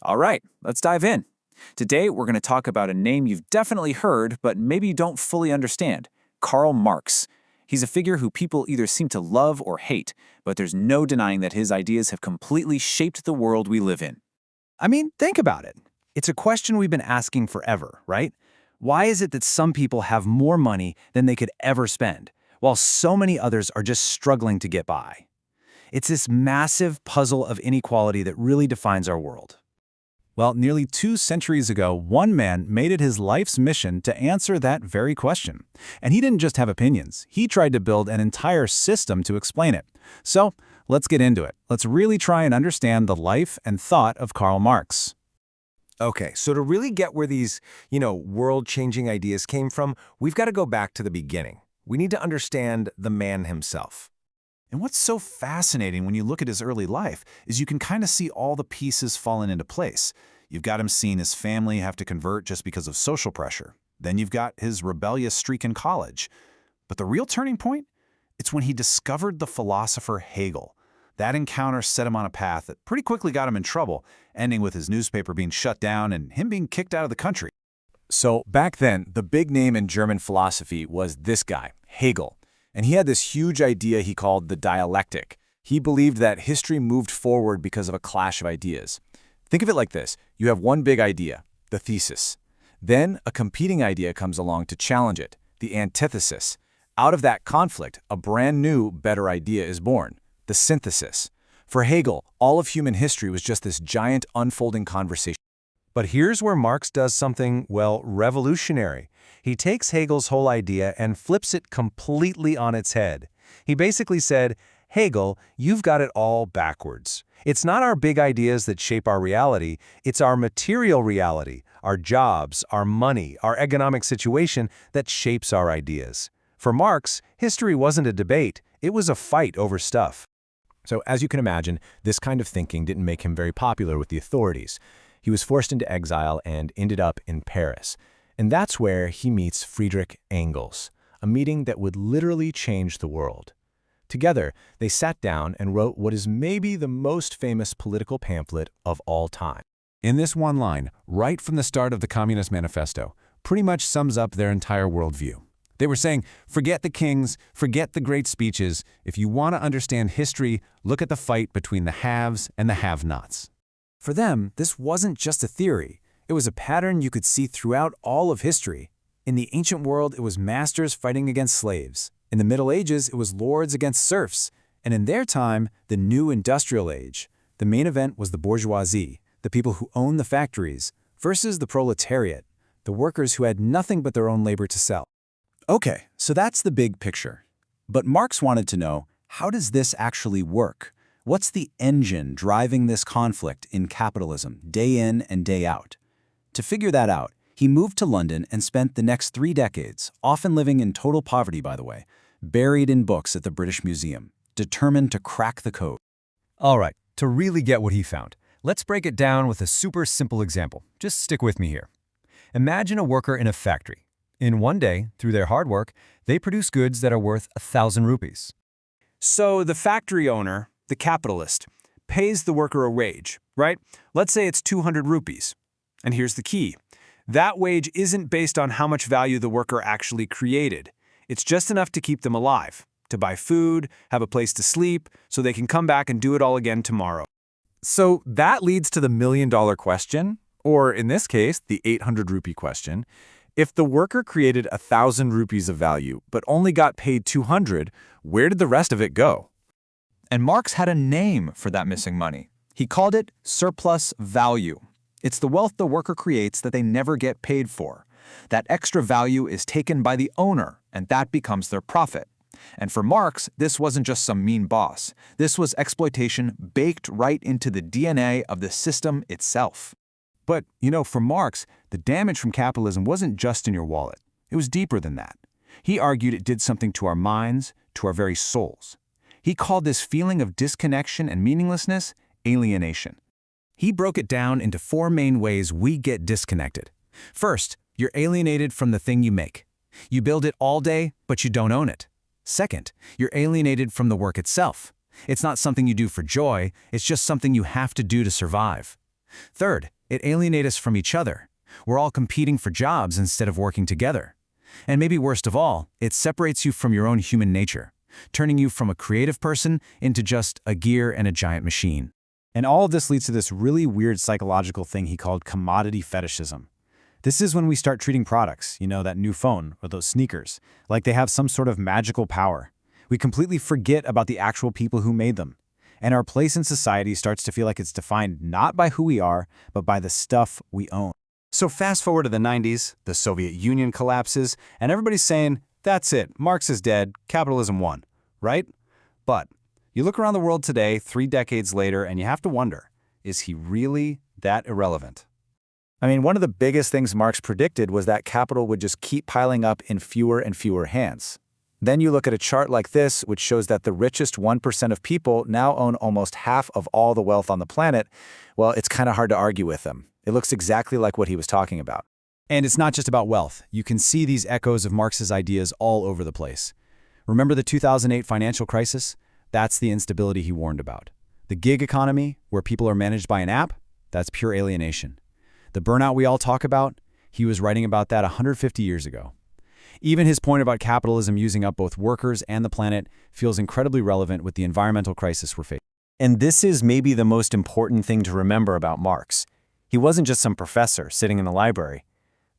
All right, let's dive in. Today, we're going to talk about a name you've definitely heard, but maybe you don't fully understand: Karl Marx. He's a figure who people either seem to love or hate, but there's no denying that his ideas have completely shaped the world we live in. I mean, think about it. It's a question we've been asking forever, right? Why is it that some people have more money than they could ever spend, while so many others are just struggling to get by? It's this massive puzzle of inequality that really defines our world. Well, nearly 2 centuries ago, one man made it his life's mission to answer that very question. And he didn't just have opinions. He tried to build an entire system to explain it. So, let's get into it. Let's really try and understand the life and thought of Karl Marx. Okay, so to really get where these, world-changing ideas came from, we've got to go back to the beginning. We need to understand the man himself. And what's so fascinating when you look at his early life is you can kind of see all the pieces falling into place. You've got him seeing his family have to convert just because of social pressure. Then you've got his rebellious streak in college. But the real turning point? It's when he discovered the philosopher Hegel. That encounter set him on a path that pretty quickly got him in trouble, ending with his newspaper being shut down and him being kicked out of the country. So back then, the big name in German philosophy was this guy, Hegel. And he had this huge idea he called the dialectic. He believed that history moved forward because of a clash of ideas. Think of it like this. You have one big idea, the thesis. Then a competing idea comes along to challenge it, the antithesis. Out of that conflict, a brand new, better idea is born, the synthesis. For Hegel, all of human history was just this giant unfolding conversation. But here's where Marx does something, well, revolutionary. He takes Hegel's whole idea and flips it completely on its head. He basically said, Hegel, you've got it all backwards. It's not our big ideas that shape our reality, it's our material reality, our jobs, our money, our economic situation that shapes our ideas. For Marx, history wasn't a debate, it was a fight over stuff. So as you can imagine, this kind of thinking didn't make him very popular with the authorities. He was forced into exile and ended up in Paris. And that's where he meets Friedrich Engels, a meeting that would literally change the world. Together, they sat down and wrote what is maybe the most famous political pamphlet of all time. In this one line, right from the start of the Communist Manifesto, pretty much sums up their entire worldview. They were saying, forget the kings, forget the great speeches. If you want to understand history, look at the fight between the haves and the have-nots. For them, this wasn't just a theory. It was a pattern you could see throughout all of history. In the ancient world, it was masters fighting against slaves. In the Middle Ages, it was lords against serfs. And in their time, the new industrial age, the main event was the bourgeoisie, the people who owned the factories, versus the proletariat, the workers who had nothing but their own labor to sell. Okay, so that's the big picture. But Marx wanted to know, how does this actually work? What's the engine driving this conflict in capitalism, day in and day out? To figure that out, he moved to London and spent the next 3 decades, often living in total poverty by the way, buried in books at the British Museum, determined to crack the code. All right, to really get what he found, let's break it down with a super simple example. Just stick with me here. Imagine a worker in a factory. In one day, through their hard work, they produce goods that are worth 1,000 rupees. So the factory owner, the capitalist, pays the worker a wage, right? Let's say it's 200 rupees. And here's the key. That wage isn't based on how much value the worker actually created. It's just enough to keep them alive, to buy food, have a place to sleep, so they can come back and do it all again tomorrow. So that leads to the million-dollar question, or in this case, the 800 rupee question. If the worker created 1,000 rupees of value, but only got paid 200, where did the rest of it go? And Marx had a name for that missing money. He called it surplus value. It's the wealth the worker creates that they never get paid for. That extra value is taken by the owner, and that becomes their profit. And for Marx, this wasn't just some mean boss. This was exploitation baked right into the DNA of the system itself. But, for Marx, the damage from capitalism wasn't just in your wallet. It was deeper than that. He argued it did something to our minds, to our very souls. He called this feeling of disconnection and meaninglessness alienation. He broke it down into 4 main ways we get disconnected. First, you're alienated from the thing you make. You build it all day, but you don't own it. Second, you're alienated from the work itself. It's not something you do for joy, it's just something you have to do to survive. Third, it alienates us from each other. We're all competing for jobs instead of working together. And maybe worst of all, it separates you from your own human nature, turning you from a creative person into just a gear and a giant machine. And all of this leads to this really weird psychological thing he called commodity fetishism. This is when we start treating products, that new phone or those sneakers, like they have some sort of magical power. We completely forget about the actual people who made them. And our place in society starts to feel like it's defined not by who we are, but by the stuff we own. So fast forward to the 90s, the Soviet Union collapses, and everybody's saying, that's it, Marx is dead, capitalism won, right? But you look around the world today, 3 decades later, and you have to wonder, is he really that irrelevant? I mean, one of the biggest things Marx predicted was that capital would just keep piling up in fewer and fewer hands. Then you look at a chart like this, which shows that the richest 1% of people now own almost half of all the wealth on the planet. Well, it's kind of hard to argue with them. It looks exactly like what he was talking about. And it's not just about wealth. You can see these echoes of Marx's ideas all over the place. Remember the 2008 financial crisis? That's the instability he warned about. The gig economy, where people are managed by an app, that's pure alienation. The burnout we all talk about, he was writing about that 150 years ago. Even his point about capitalism using up both workers and the planet feels incredibly relevant with the environmental crisis we're facing. And this is maybe the most important thing to remember about Marx. He wasn't just some professor sitting in the library.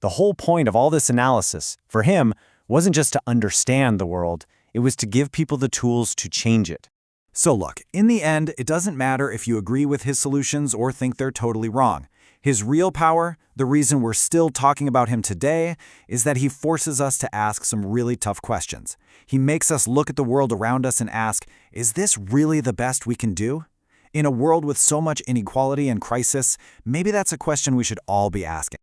The whole point of all this analysis, for him, wasn't just to understand the world, it was to give people the tools to change it. So look, in the end, it doesn't matter if you agree with his solutions or think they're totally wrong. His real power, the reason we're still talking about him today, is that he forces us to ask some really tough questions. He makes us look at the world around us and ask, is this really the best we can do? In a world with so much inequality and crisis, maybe that's a question we should all be asking.